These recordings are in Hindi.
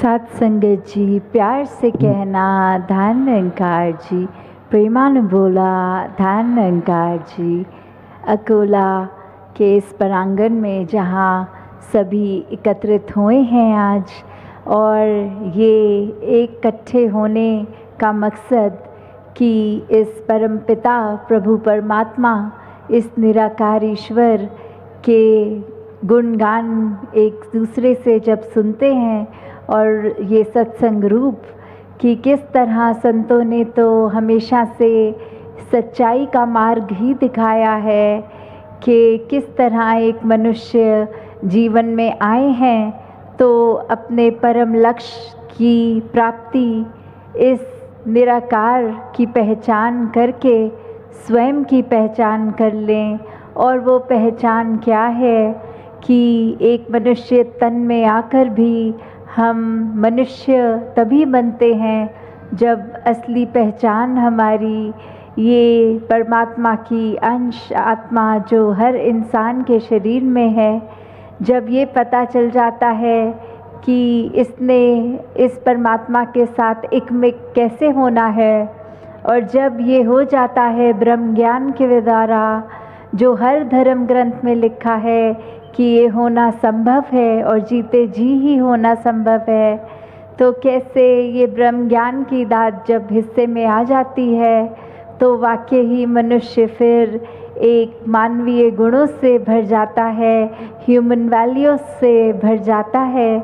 साथ संगत जी, प्यार से कहना धन निरंकार जी, प्रेमानुबोला धन निरंकार जी। अकोला के इस प्रांगण में जहाँ सभी एकत्रित हुए हैं आज, और ये एक इकट्ठे होने का मकसद कि इस परमपिता प्रभु परमात्मा, इस निराकार ईश्वर के गुणगान एक दूसरे से जब सुनते हैं, और ये सत्संग रूप कि किस तरह संतों ने तो हमेशा से सच्चाई का मार्ग ही दिखाया है कि किस तरह एक मनुष्य जीवन में आए हैं तो अपने परम लक्ष्य की प्राप्ति इस निराकार की पहचान करके स्वयं की पहचान कर लें। और वो पहचान क्या है कि एक मनुष्य तन में आकर भी हम मनुष्य तभी बनते हैं जब असली पहचान हमारी ये परमात्मा की अंश आत्मा जो हर इंसान के शरीर में है, जब ये पता चल जाता है कि इसने इस परमात्मा के साथ एकमिक कैसे होना है, और जब ये हो जाता है ब्रह्म ज्ञान के द्वारा जो हर धर्म ग्रंथ में लिखा है कि ये होना संभव है और जीते जी ही होना संभव है, तो कैसे ये ब्रह्म ज्ञान की दात जब हिस्से में आ जाती है तो वाकई ही मनुष्य फिर एक मानवीय गुणों से भर जाता है, ह्यूमन वैल्यूज से भर जाता है।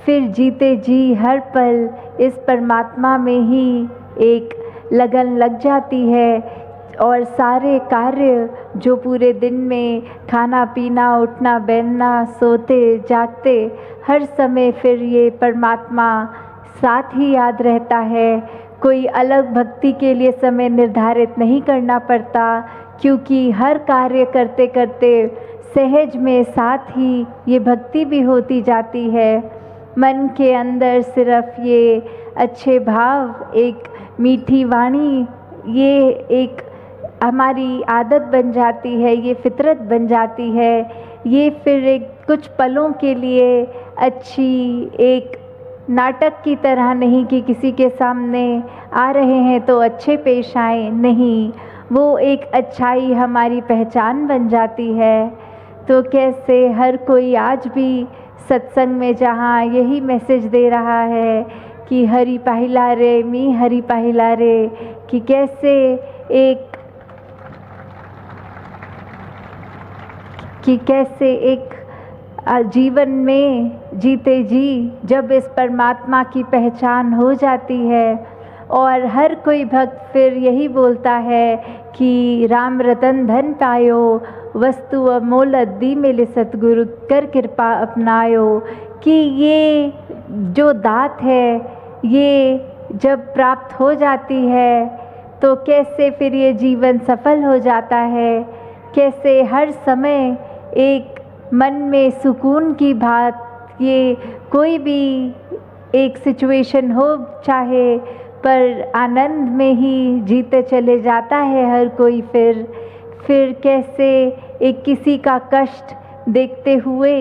फिर जीते जी हर पल इस परमात्मा में ही एक लगन लग जाती है, और सारे कार्य जो पूरे दिन में खाना पीना उठना बैठना सोते जागते हर समय फिर ये परमात्मा साथ ही याद रहता है। कोई अलग भक्ति के लिए समय निर्धारित नहीं करना पड़ता, क्योंकि हर कार्य करते करते सहज में साथ ही ये भक्ति भी होती जाती है। मन के अंदर सिर्फ ये अच्छे भाव, एक मीठी वाणी, ये एक हमारी आदत बन जाती है, ये फितरत बन जाती है। ये फिर एक कुछ पलों के लिए अच्छी एक नाटक की तरह नहीं कि किसी के सामने आ रहे हैं तो अच्छे पेश आए, नहीं, वो एक अच्छाई हमारी पहचान बन जाती है। तो कैसे हर कोई आज भी सत्संग में जहाँ यही मैसेज दे रहा है कि हरि पहिला रे मी हरि पहिला रे, कि कैसे एक जीवन में जीते जी जब इस परमात्मा की पहचान हो जाती है, और हर कोई भक्त फिर यही बोलता है कि राम रतन धन पायो, वस्तु अमोल दी मिले सतगुरु कर कृपा अपनायो, कि ये जो दात है ये जब प्राप्त हो जाती है तो कैसे फिर ये जीवन सफल हो जाता है। कैसे हर समय एक मन में सुकून की बात, ये कोई भी एक सिचुएशन हो चाहे, पर आनंद में ही जीते चले जाता है हर कोई। फिर कैसे एक किसी का कष्ट देखते हुए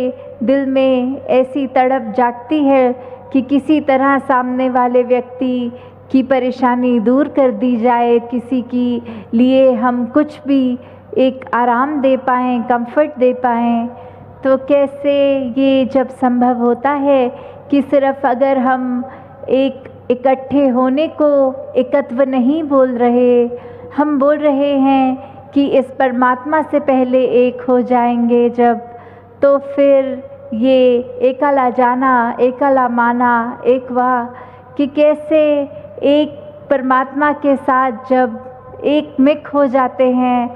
दिल में ऐसी तड़प जागती है कि किसी तरह सामने वाले व्यक्ति की परेशानी दूर कर दी जाए, किसी की लिए हम कुछ भी एक आराम दे पाएँ, कंफर्ट दे पाएँ। तो कैसे ये जब संभव होता है कि सिर्फ अगर हम एक इकट्ठे होने को एकत्व नहीं बोल रहे, हम बोल रहे हैं कि इस परमात्मा से पहले एक हो जाएंगे जब, तो फिर ये एकला जाना एकला माना एक वाह, कि कैसे एक परमात्मा के साथ जब एक मिक हो जाते हैं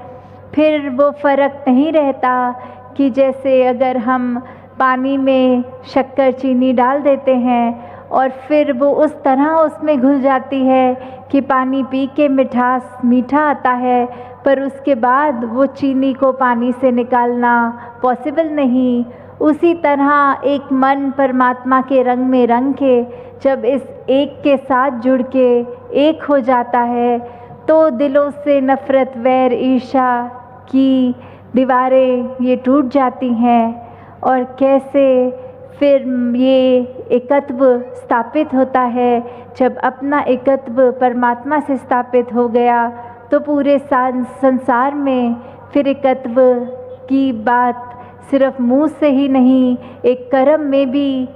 फिर वो फ़र्क नहीं रहता कि जैसे अगर हम पानी में शक्कर चीनी डाल देते हैं और फिर वो उस तरह उसमें घुल जाती है कि पानी पी के मिठास मीठा आता है, पर उसके बाद वो चीनी को पानी से निकालना पॉसिबल नहीं। उसी तरह एक मन परमात्मा के रंग में रंग के जब इस एक के साथ जुड़ के एक हो जाता है तो दिलों से नफ़रत, वैर, ईर्ष्या की दीवारें ये टूट जाती हैं, और कैसे फिर ये एकत्व स्थापित होता है। जब अपना एकत्व परमात्मा से स्थापित हो गया तो पूरे संसार में फिर एकत्व की बात सिर्फ मुंह से ही नहीं, एक कर्म में भी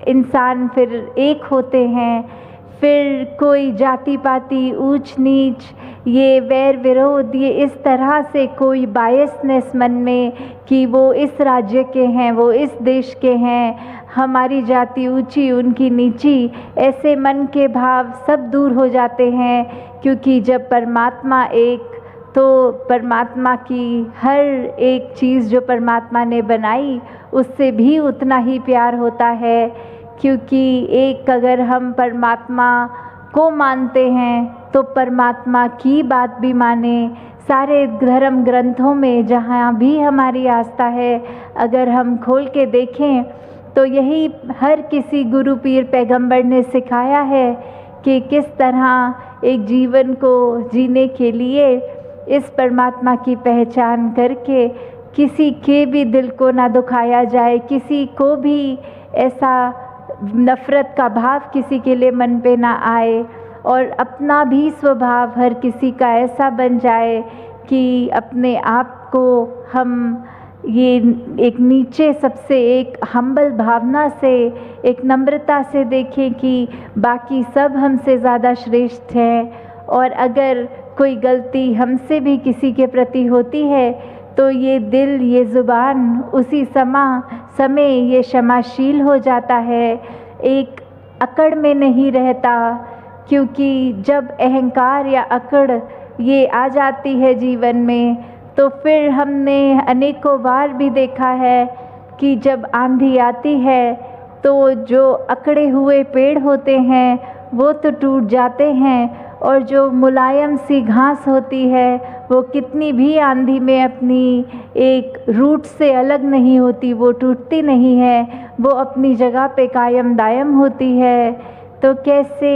इंसान फिर एक होते हैं। फिर कोई जाति पाति, ऊंच नीच, ये वैर विरोध, ये इस तरह से कोई बायसनेस मन में कि वो इस राज्य के हैं, वो इस देश के हैं, हमारी जाति ऊंची उनकी नीची, ऐसे मन के भाव सब दूर हो जाते हैं। क्योंकि जब परमात्मा एक, तो परमात्मा की हर एक चीज़ जो परमात्मा ने बनाई उससे भी उतना ही प्यार होता है। क्योंकि एक अगर हम परमात्मा को मानते हैं तो परमात्मा की बात भी माने। सारे धर्म ग्रंथों में जहाँ भी हमारी आस्था है, अगर हम खोल के देखें तो यही हर किसी गुरु पीर पैगंबर ने सिखाया है कि किस तरह एक जीवन को जीने के लिए इस परमात्मा की पहचान करके किसी के भी दिल को ना दुखाया जाए, किसी को भी ऐसा नफ़रत का भाव किसी के लिए मन पे ना आए, और अपना भी स्वभाव हर किसी का ऐसा बन जाए कि अपने आप को हम ये एक नीचे सबसे एक हम्बल भावना से, एक नम्रता से देखें कि बाकी सब हमसे ज़्यादा श्रेष्ठ हैं। और अगर कोई गलती हमसे भी किसी के प्रति होती है तो ये दिल, ये ज़ुबान उसी समय ये क्षमाशील हो जाता है, एक अकड़ में नहीं रहता। क्योंकि जब अहंकार या अकड़ ये आ जाती है जीवन में तो फिर हमने अनेकों बार भी देखा है कि जब आंधी आती है तो जो अकड़े हुए पेड़ होते हैं वो तो टूट जाते हैं, और जो मुलायम सी घास होती है वो कितनी भी आंधी में अपनी एक रूट से अलग नहीं होती, वो टूटती नहीं है, वो अपनी जगह पे कायम दायम होती है। तो कैसे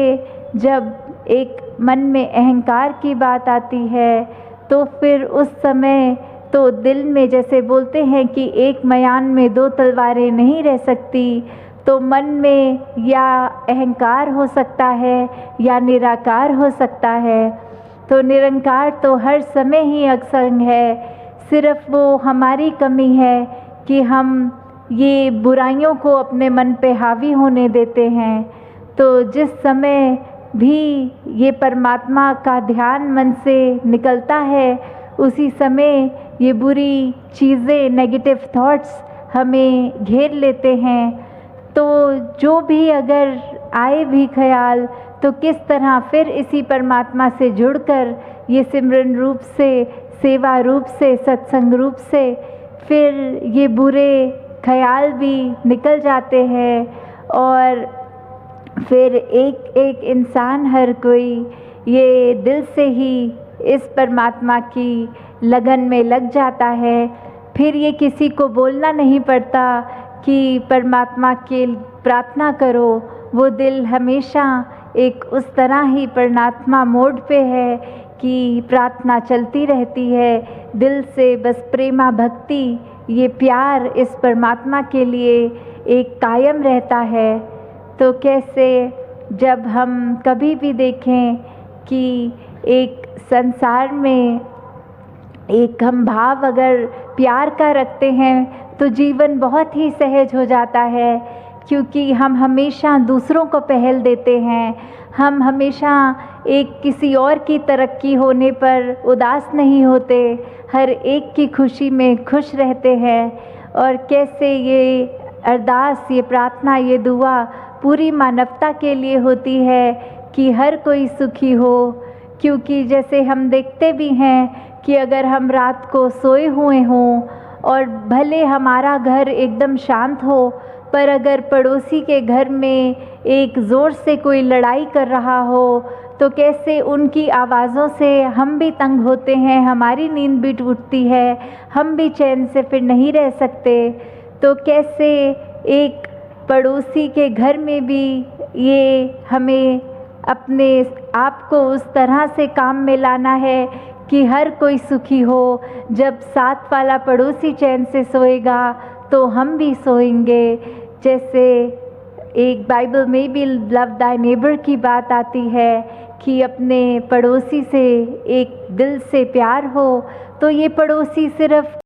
जब एक मन में अहंकार की बात आती है तो फिर उस समय तो दिल में, जैसे बोलते हैं कि एक मयान में दो तलवारें नहीं रह सकती, तो मन में या अहंकार हो सकता है या निराकार हो सकता है। तो निरंकार तो हर समय ही असंग है, सिर्फ वो हमारी कमी है कि हम ये बुराइयों को अपने मन पे हावी होने देते हैं। तो जिस समय भी ये परमात्मा का ध्यान मन से निकलता है उसी समय ये बुरी चीज़ें, नेगेटिव थॉट्स हमें घेर लेते हैं। तो जो भी अगर आए भी ख्याल तो किस तरह फिर इसी परमात्मा से जुड़कर ये सिमरन रूप से, सेवा रूप से, सत्संग रूप से फिर ये बुरे ख्याल भी निकल जाते हैं, और फिर एक एक इंसान, हर कोई ये दिल से ही इस परमात्मा की लगन में लग जाता है। फिर ये किसी को बोलना नहीं पड़ता कि परमात्मा के प्रार्थना करो, वो दिल हमेशा एक उस तरह ही परमात्मा मोड पे है कि प्रार्थना चलती रहती है दिल से, बस प्रेमा भक्ति, ये प्यार इस परमात्मा के लिए एक कायम रहता है। तो कैसे जब हम कभी भी देखें कि एक संसार में एक हम भाव अगर प्यार का रखते हैं तो जीवन बहुत ही सहज हो जाता है, क्योंकि हम हमेशा दूसरों को पहल देते हैं, हम हमेशा एक किसी और की तरक्की होने पर उदास नहीं होते, हर एक की खुशी में खुश रहते हैं। और कैसे ये अरदास, ये प्रार्थना, ये दुआ पूरी मानवता के लिए होती है कि हर कोई सुखी हो। क्योंकि जैसे हम देखते भी हैं कि अगर हम रात को सोए हुए हों और भले हमारा घर एकदम शांत हो, पर अगर पड़ोसी के घर में एक ज़ोर से कोई लड़ाई कर रहा हो तो कैसे उनकी आवाज़ों से हम भी तंग होते हैं, हमारी नींद भी टूटती है, हम भी चैन से फिर नहीं रह सकते। तो कैसे एक पड़ोसी के घर में भी ये हमें अपने आप को उस तरह से काम में लाना है कि हर कोई सुखी हो। जब साथ वाला पड़ोसी चैन से सोएगा तो हम भी सोएंगे। जैसे एक बाइबल में भी लव दाई नेबर की बात आती है कि अपने पड़ोसी से एक दिल से प्यार हो, तो ये पड़ोसी सिर्फ